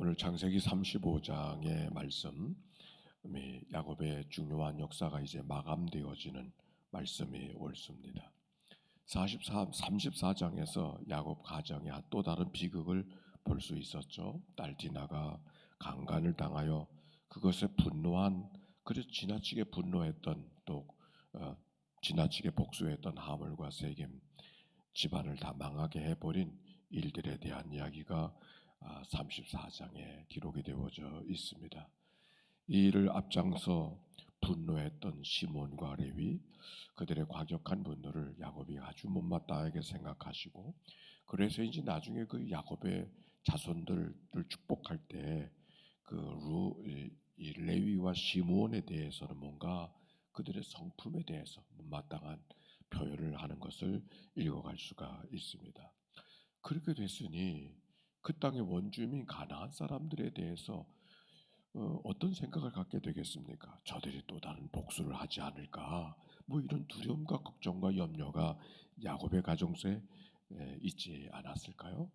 오늘 창세기 35장의 말씀, 야곱의 중요한 역사가 이제 마감되어지는 말씀이 옳습니다. 34장에서 야곱 가정의 또 다른 비극을 볼 수 있었죠. 딸 디나가 강간을 당하여 그것에 분노한, 그래서 지나치게 분노했던 또 지나치게 복수했던 하물과 세겜 집안을 다 망하게 해버린 일들에 대한 이야기가 34장에 기록이 되어져 있습니다. 이 일을 앞장서 분노했던 시몬과 레위, 그들의 과격한 분노를 야곱이 아주 못마땅하게 생각하시고, 그래서 이제 나중에 그 야곱의 자손들을 축복할 때 이 레위와 시몬에 대해서는 뭔가 그들의 성품에 대해서 못마땅한 표현을 하는 것을 읽어갈 수가 있습니다. 그렇게 됐으니 그 땅의 원주민 가나안 사람들에 대해서 어떤 생각을 갖게 되겠습니까? 저들이 또 다른 복수를 하지 않을까? 뭐 이런 두려움과 걱정과 염려가 야곱의 가정에 있지 않았을까요?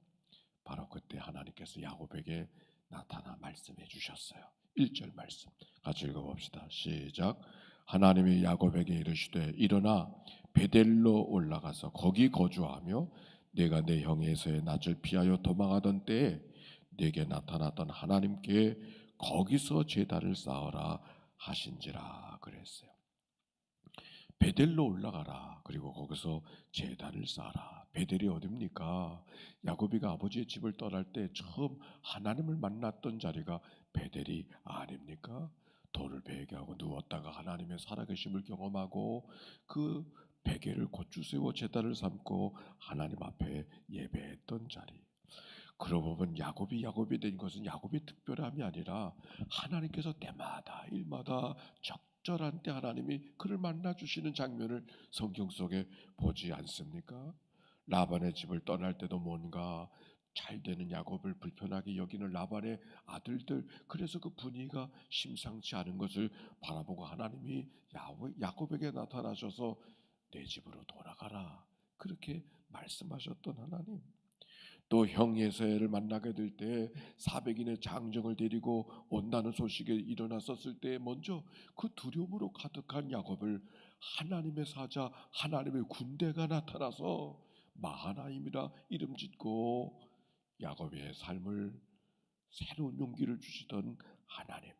바로 그때 하나님께서 야곱에게 나타나 말씀해 주셨어요. 1절 말씀 같이 읽어봅시다. 시작. 하나님이 야곱에게 이르시되 일어나 베델로 올라가서 거기 거주하며 내가 내 형 에서의 낯을 피하여 도망하던 때에 내게 나타났던 하나님께 거기서 제단을 쌓아라 하신지라 그랬어요. 베델로 올라가라. 그리고 거기서 제단을 쌓아라. 베델이 어딥니까? 야곱이가 아버지의 집을 떠날 때 처음 하나님을 만났던 자리가 베델이 아닙니까? 돌을 베개하고 누웠다가 하나님의 살아계심을 경험하고 그 베개를 곧주 세워 제단을 삼고 하나님 앞에 예배했던 자리. 그러고 보면 야곱이 된 것은 야곱의 특별함이 아니라 하나님께서 때마다 일마다 적절한 때 하나님이 그를 만나 주시는 장면을 성경 속에 보지 않습니까? 라반의 집을 떠날 때도 뭔가 잘 되는 야곱을 불편하게 여기는 라반의 아들들, 그래서 그 분위기가 심상치 않은 것을 바라보고 하나님이 야곱에게 나타나셔서 내 집으로 돌아가라 그렇게 말씀하셨던 하나님. 또 형 예세를 만나게 될 때 400인의 장정을 데리고 온다는 소식이 일어났었을 때 먼저 그 두려움으로 가득한 야곱을 하나님의 사자, 하나님의 군대가 나타나서 마하나임이라 이름 짓고 야곱의 삶을 새로운 용기를 주시던 하나님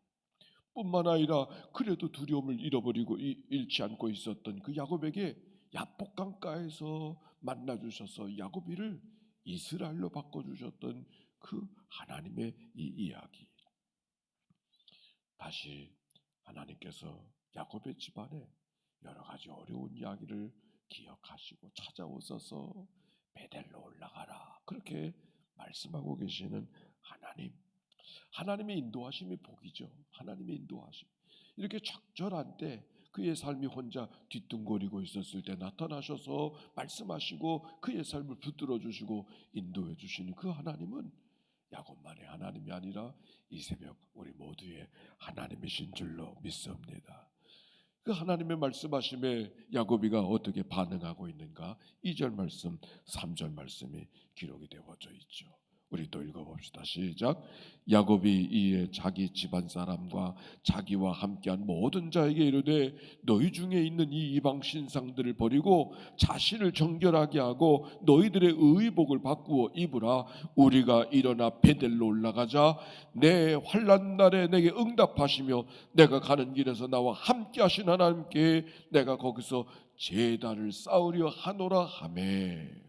뿐만 아니라 그래도 두려움을 잃지 않고 있었던 그 야곱에게 야복강가에서 만나 주셔서 야곱이를 이스라엘로 바꿔주셨던 그 하나님의 이 이야기. 다시 하나님께서 야곱의 집안에 여러 가지 어려운 이야기를 기억하시고 찾아오셔서 베델로 올라가라 그렇게 말씀하고 계시는 하나님. 하나님의 인도하심이 복이죠. 하나님의 인도하심. 이렇게 적절한 때 그의 삶이 혼자 뒤뚱거리고 있었을 때 나타나셔서 말씀하시고 그의 삶을 붙들어 주시고 인도해 주시는 그 하나님은 야곱만의 하나님이 아니라 이 새벽 우리 모두의 하나님이신 줄로 믿습니다. 그 하나님의 말씀하심에 야곱이가 어떻게 반응하고 있는가? 2절 말씀, 3절 말씀이 기록이 되어져 있죠. 우리 또 읽어봅시다. 시작. 야곱이 이에 자기 집안 사람과 자기와 함께한 모든 자에게 이르되 너희 중에 있는 이 이방 신상들을 버리고 자신을 정결하게 하고 너희들의 의복을 바꾸어 입으라. 우리가 일어나 베델로 올라가자. 내 환난 날에 내게 응답하시며 내가 가는 길에서 나와 함께하신 하나님께 내가 거기서 제단을 쌓으려 하노라 하매.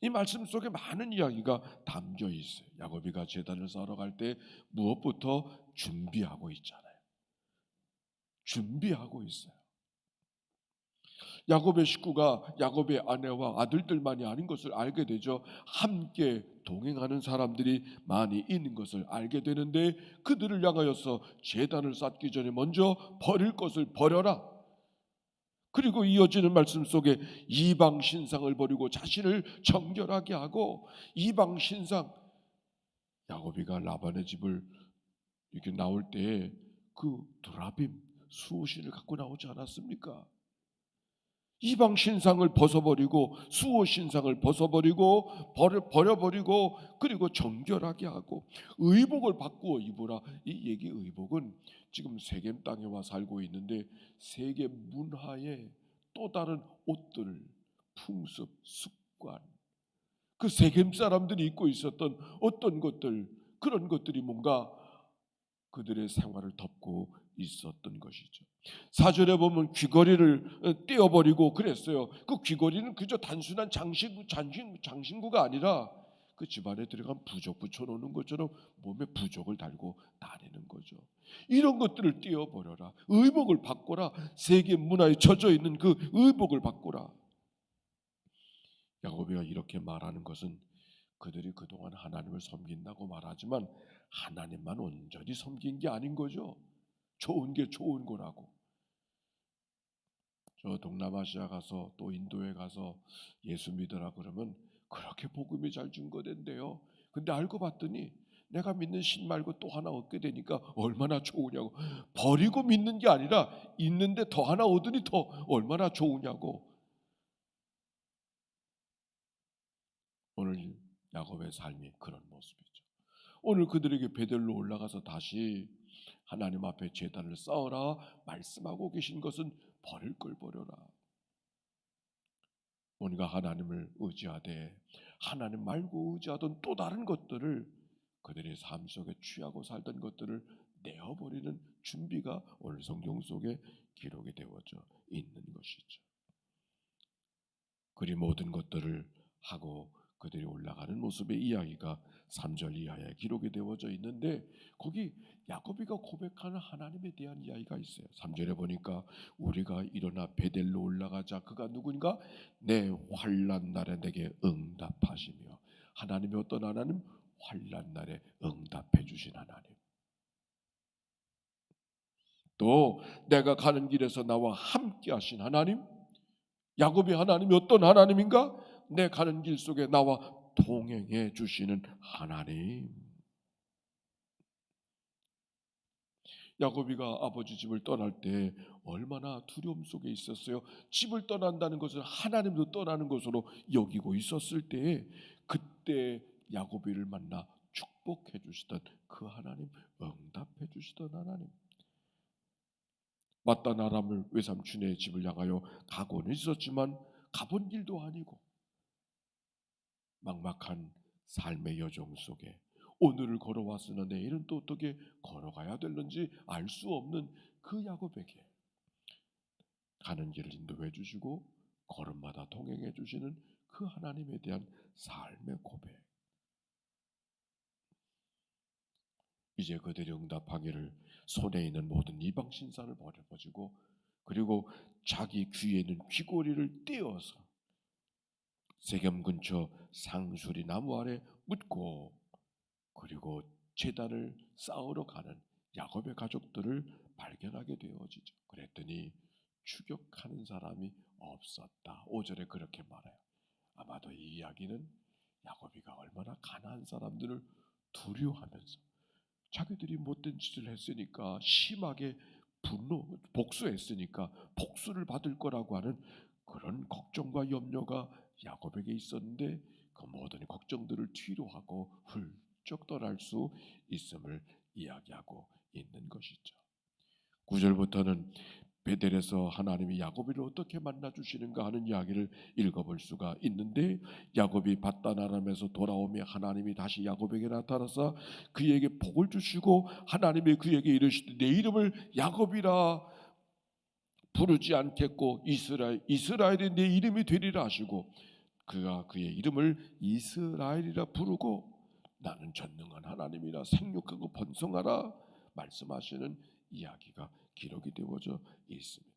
이 말씀 속에 많은 이야기가 담겨 있어요. 야곱이가 제단을 쌓으러 갈 때 무엇부터 준비하고 있잖아요. 준비하고 있어요. 야곱의 식구가 야곱의 아내와 아들들만이 아닌 것을 알게 되죠. 함께 동행하는 사람들이 많이 있는 것을 알게 되는데 그들을 향하여서 제단을 쌓기 전에 먼저 버릴 것을 버려라. 그리고 이어지는 말씀 속에 이방 신상을 버리고 자신을 정결하게 하고 이방 신상. 야곱이가 라반의 집을 이렇게 나올 때에 그 두라빔 수호신을 갖고 나오지 않았습니까? 이방 신상을 벗어버리고 수호 신상을 벗어버리고 버려버리고 그리고 정결하게 하고 의복을 바꾸어 입으라. 이 얘기 의복은 지금 세겜 땅에 와 살고 있는데 세계 문화의 또 다른 옷들, 풍습, 습관, 그 세겜 사람들이 입고 있었던 어떤 것들, 그런 것들이 뭔가 그들의 생활을 덮고 있었던 것이죠. 4절에 보면 귀걸이를 떼어버리고 그랬어요. 그 귀걸이는 그저 단순한 장신구가 아니라 그 집안에 들어간 부적 붙여놓는 것처럼 몸에 부적을 달고 다니는 거죠. 이런 것들을 떼어버려라. 의복을 바꿔라. 세계 문화에 젖어 있는 그 의복을 바꿔라. 야고보가 이렇게 말하는 것은 그들이 그동안 하나님을 섬긴다고 말하지만 하나님만 온전히 섬긴 게 아닌 거죠. 좋은 게 좋은 거라고. 저 동남아시아 가서 또 인도에 가서 예수 믿으라 그러면 그렇게 복음이 잘 증거된대요. 근데 알고 봤더니 내가 믿는 신 말고 또 하나 얻게 되니까 얼마나 좋으냐고. 버리고 믿는 게 아니라 있는데 더 하나 얻으니 더 얼마나 좋으냐고. 오늘 야곱의 삶이 그런 모습이죠. 오늘 그들에게 베델로 올라가서 다시 하나님 앞에 제단을 쌓으라 말씀하고 계신 것은 버릴 걸 버려라. 우리가 하나님을 의지하되 하나님 말고 의지하던 또 다른 것들을 그들의 삶 속에 취하고 살던 것들을 내어버리는 준비가 오늘 성경 속에 기록이 되어져 있는 것이죠. 그리 모든 것들을 하고 그들이 올라가는 모습의 이야기가 3절 이하에 기록이 되어져 있는데 거기 야고보가 고백하는 하나님에 대한 이야기가 있어요. 3절에 보니까 우리가 일어나 베델로 올라가자. 그가 누구인가? 내 환난 날에 내게 응답하시며. 하나님이 어떤 하나님? 환난 날에 응답해 주신 하나님. 또 내가 가는 길에서 나와 함께 하신 하나님. 야곱이 하나님이 어떤 하나님인가? 내 가는 길 속에 나와 동행해 주시는 하나님. 야곱이가 아버지 집을 떠날 때 얼마나 두려움 속에 있었어요. 집을 떠난다는 것은 하나님도 떠나는 것으로 여기고 있었을 때에 그때 야곱이를 만나 축복해 주시던 그 하나님, 응답해 주시던 하나님. 마땅 아람을 외삼촌의 집을 향하여 가고는 있었지만 가본 길도 아니고 막막한 삶의 여정 속에 오늘을 걸어왔으나 내일은 또 어떻게 걸어가야 될는지 알 수 없는 그 야곱에게 가는 길을 인도해 주시고 걸음마다 동행해 주시는 그 하나님에 대한 삶의 고백. 이제 그들이 응답하기를 손에 있는 모든 이방 신상을 버려버리고 그리고 자기 귀에 있는 귀고리를 떼어서 세겜 근처 상수리 나무 아래 묻고 그리고 제단을 쌓으러 가는 야곱의 가족들을 발견하게 되어지죠. 그랬더니 추격하는 사람이 없었다. 5절에 그렇게 말해요. 아마도 이 이야기는 야곱이가 얼마나 가난한 사람들을 두려워하면서 자기들이 못된 짓을 했으니까 심하게 복수했으니까 복수를 받을 거라고 하는 그런 걱정과 염려가 야곱에게 있었는데 그 모든 걱정들을 뒤로 하고 훌쩍 떠날 수 있음을 이야기하고 있는 것이죠. 9절부터는 베델에서 하나님이 야곱을 어떻게 만나 주시는가 하는 이야기를 읽어볼 수가 있는데 야곱이 밧단 아람에서 돌아오며 하나님이 다시 야곱에게 나타나서 그에게 복을 주시고 하나님이 그에게 이르시되 내 이름을 야곱이라 부르지 않겠고 이스라엘이 내 이름이 되리라 하시고 그가 그의 이름을 이스라엘이라 부르고 나는 전능한 하나님이라 생육하고 번성하라 말씀하시는 이야기가 기록이 되어져 있습니다.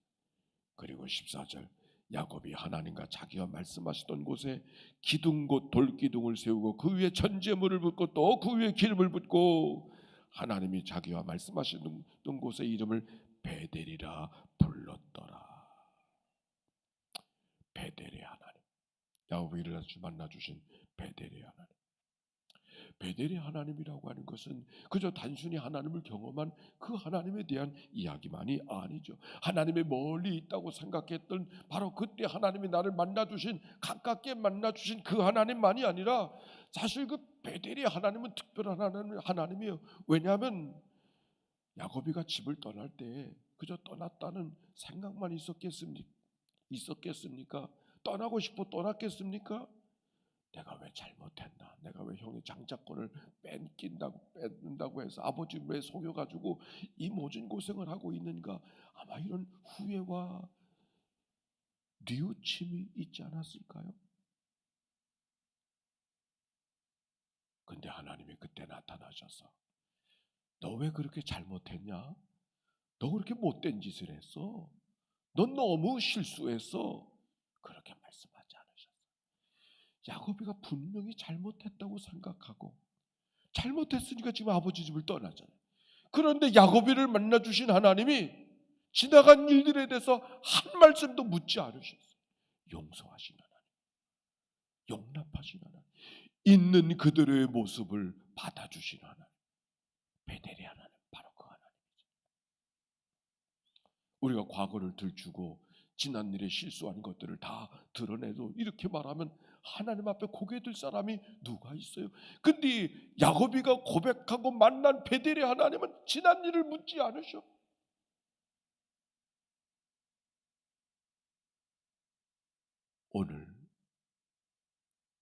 그리고 14절 야곱이 하나님과 자기가 말씀하시던 곳에 기둥 곧 돌기둥을 세우고 그 위에 전제물을 붓고 또 그 위에 기름을 붓고 하나님이 자기와 말씀하시던 곳의 이름을 베델이라 불렀더라. 베델의 하나님, 야곱이 만나 주신 베델의 하나님. 베델의 하나님이라고 하는 것은 그저 단순히 하나님을 경험한 그 하나님에 대한 이야기만이 아니죠. 하나님이 멀리 있다고 생각했던 바로 그때 하나님이 나를 만나주신, 가깝게 만나주신 그 하나님만이 아니라 사실 그 베델의 하나님은 특별한 하나님이에요. 왜냐하면 야곱이가 집을 떠날 때 그저 떠났다는 생각만 있었겠습니까? 떠나고 싶어 떠났겠습니까? 내가 왜 잘못했나? 내가 왜 형의 장자권을 뺏는다고 해서 아버지 왜 속여가지고 이 모진 고생을 하고 있는가? 아마 이런 후회와 뉘우침이 있지 않았을까요? 근데 하나님이 그때 나타나셔서 너 왜 그렇게 잘못했냐? 너 그렇게 못된 짓을 했어? 넌 너무 실수했어. 그렇게 말씀하지 않으셨어요. 야곱이가 분명히 잘못했다고 생각하고 잘못했으니까 지금 아버지 집을 떠나잖아요. 그런데 야곱이를 만나주신 하나님이 지나간 일들에 대해서 한 말씀도 묻지 않으셨어요. 용서하신 하나님, 용납하신 하나님, 있는 그대로의 모습을 받아주신 하나님, 베델의 하나님, 바로 그 하나님이죠. 우리가 과거를 들추고 지난 일에 실수한 것들을 다 드러내도 이렇게 말하면 하나님 앞에 고개 들 사람이 누가 있어요? 근데 야곱이가 고백하고 만난 베델의 하나님은 지난 일을 묻지 않으셔. 오늘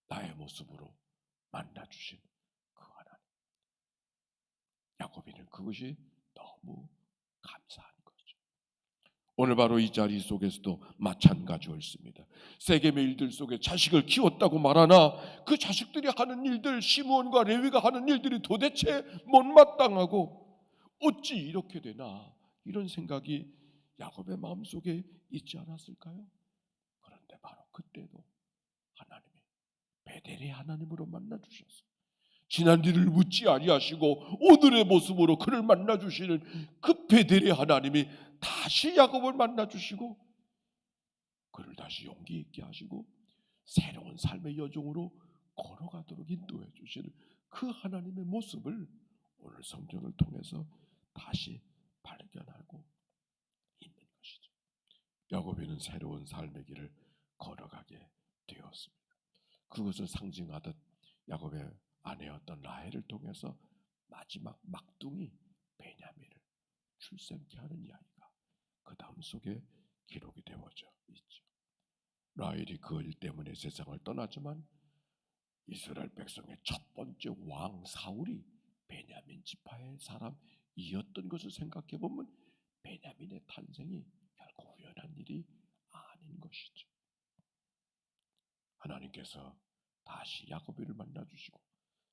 나의 모습으로 만나주신 그 하나님, 야곱이는 그것이 너무 감사한 거죠. 오늘 바로 이 자리 속에서도 마찬가지였습니다. 세겜의 일들 속에 자식을 키웠다고 말하나 그 자식들이 하는 일들, 시므온과 레위가 하는 일들이 도대체 못마땅하고 어찌 이렇게 되나, 이런 생각이 야곱의 마음속에 있지 않았을까요? 그런데 바로 그때도 하나님이 베델의 하나님으로 만나주셨어요. 지난 일을 묻지 아니하시고 오늘의 모습으로 그를 만나주시는 그 베델의 하나님이 다시 야곱을 만나주시고 그를 다시 용기 있게 하시고 새로운 삶의 여정으로 걸어가도록 인도해 주시는 그 하나님의 모습을 오늘 성경을 통해서 다시 발견하고 있는 것이죠. 야곱이는 새로운 삶의 길을 걸어가게 되었습니다. 그것을 상징하듯 야곱의 아내였던 라헬을 통해서 마지막 막둥이 베냐민을 출생케 하는 이야기가 그 다음 속에 기록이 되어져 있죠. 라헬이 그 일 때문에 세상을 떠나지만 이스라엘 백성의 첫 번째 왕 사울이 베냐민 지파의 사람이었던 것을 생각해 보면 베냐민의 탄생이 결코 우연한 일이 아닌 것이죠. 하나님께서 다시 야곱을 만나주시고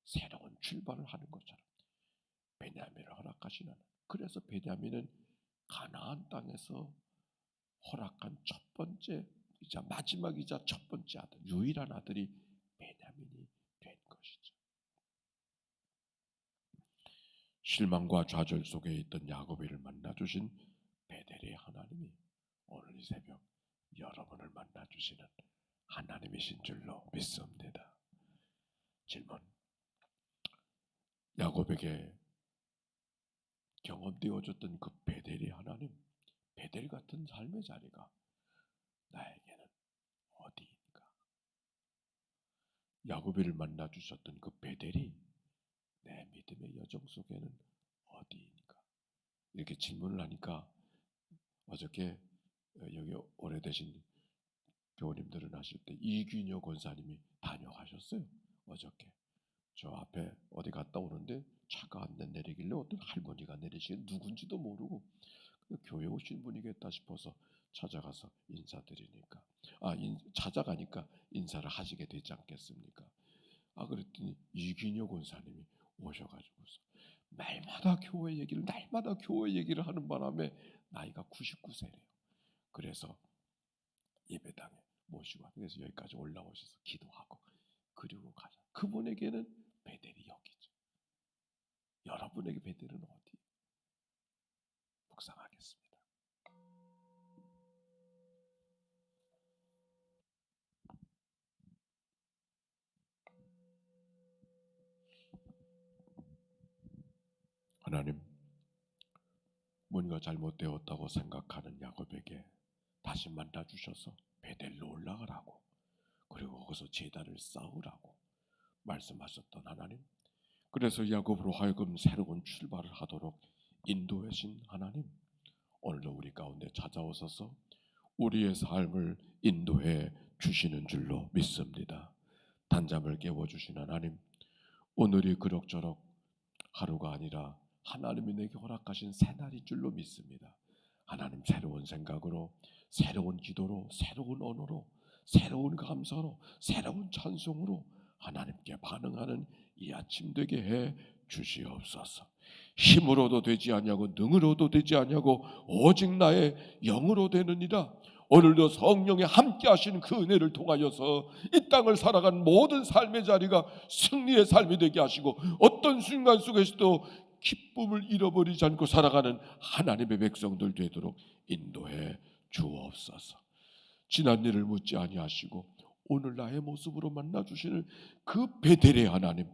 새로운 출발을 하는 것처럼 베냐민을 허락하시는, 그래서 베냐민은 가나안 땅에서 허락한 첫 번째이자 마지막이자 첫 번째 아들, 유일한 아들이 베냐민이 된 것이죠. 실망과 좌절 속에 있던 야곱을 만나주신 베델의 하나님이 오늘 이 새벽 여러분을 만나주시는 하나님이신 줄로 믿습니다. 질문: 야곱에게 경험되어졌던 그 베델의 하나님, 베델 같은 삶의 자리가 나에게는 어디인가? 야곱을 만나주셨던 그 베델이 내 믿음의 여정 속에는 어디인가? 이렇게 질문을 하니까 어저께 여기 오래되신 교우님들은 아실 때 이균여 권사님이 다녀가셨어요. 어저께 저 앞에 어디 갔다 오는데 차가 안 내리길래 어떤 할머니가 내리시길 누군지도 모르고 교회 오신 분이겠다 싶어서 찾아가서 인사드리니까 찾아가니까 인사를 하시게 되지 않겠습니까? 그랬더니 이균여 권사님이 오셔가지고서 날마다 교회 얘기를 하는 바람에 나이가 99세래요. 그래서 예배당에 모시고 그래서 여기까지 올라오셔서 기도하고 그리고 가자. 그분에게는 베델이 여기죠. 여러분에게 베델은 어디? 묵상하겠습니다. 하나님, 뭔가 잘못되었다고 생각하는 야곱에게 다시 만나 주셔서 베델로 올라가라고, 그리고 거기서 제단을 쌓으라고 말씀하셨던 하나님, 그래서 야곱으로 하여금 새로운 출발을 하도록 인도하신 하나님, 오늘도 우리 가운데 찾아오셔서 우리의 삶을 인도해 주시는 줄로 믿습니다. 단잠을 깨워주신 하나님, 오늘이 그럭저럭 하루가 아니라 하나님이 내게 허락하신 새날인 줄로 믿습니다. 하나님, 새로운 생각으로, 새로운 기도로, 새로운 언어로, 새로운 감사로, 새로운 찬송으로 하나님께 반응하는 이 아침 되게 해 주시옵소서. 힘으로도 되지 아니하고 능으로도 되지 아니하고 오직 나의 영으로 되느니라. 오늘도 성령의 함께 하시는 그 은혜를 통하여서 이 땅을 살아간 모든 삶의 자리가 승리의 삶이 되게 하시고, 어떤 순간 속에서도 기쁨을 잃어버리지 않고 살아가는 하나님의 백성들 되도록 인도해 주옵소서. 지난 일을 묻지 아니하시고 오늘 나의 모습으로 만나주시는 그 베델의 하나님,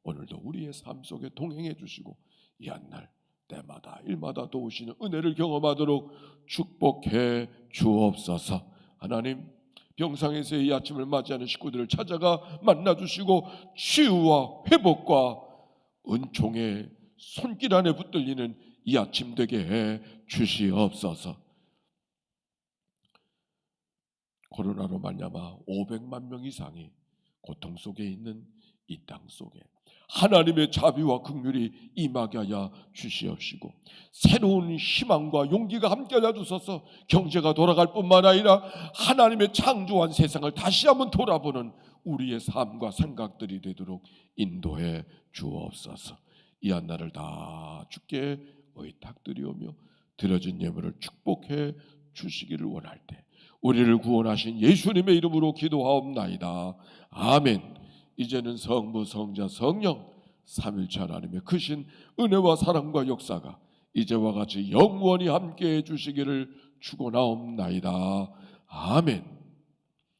오늘도 우리의 삶 속에 동행해 주시고 이 한날 때마다 일마다 도우시는 은혜를 경험하도록 축복해 주옵소서. 하나님, 병상에서의 이 아침을 맞이하는 식구들을 찾아가 만나주시고 치유와 회복과 은총의 손길 안에 붙들리는 이 아침 되게 해 주시옵소서. 코로나로 말미암아 500만 명 이상이 고통 속에 있는 이 땅 속에 하나님의 자비와 긍휼이 임하게 하여 주시옵시고, 새로운 희망과 용기가 함께 하여 주셔서 경제가 돌아갈 뿐만 아니라 하나님의 창조한 세상을 다시 한번 돌아보는 우리의 삶과 생각들이 되도록 인도해 주옵소서. 이 한날을 다 주께 의탁드리오며 드려진 예물을 축복해 주시기를 원할 때 우리를 구원하신 예수님의 이름으로 기도하옵나이다. 아멘. 이제는 성부, 성자, 성령 삼일체 하나님의 크신 은혜와 사랑과 역사가 이제와 같이 영원히 함께해 주시기를 축원하옵나이다. 아멘.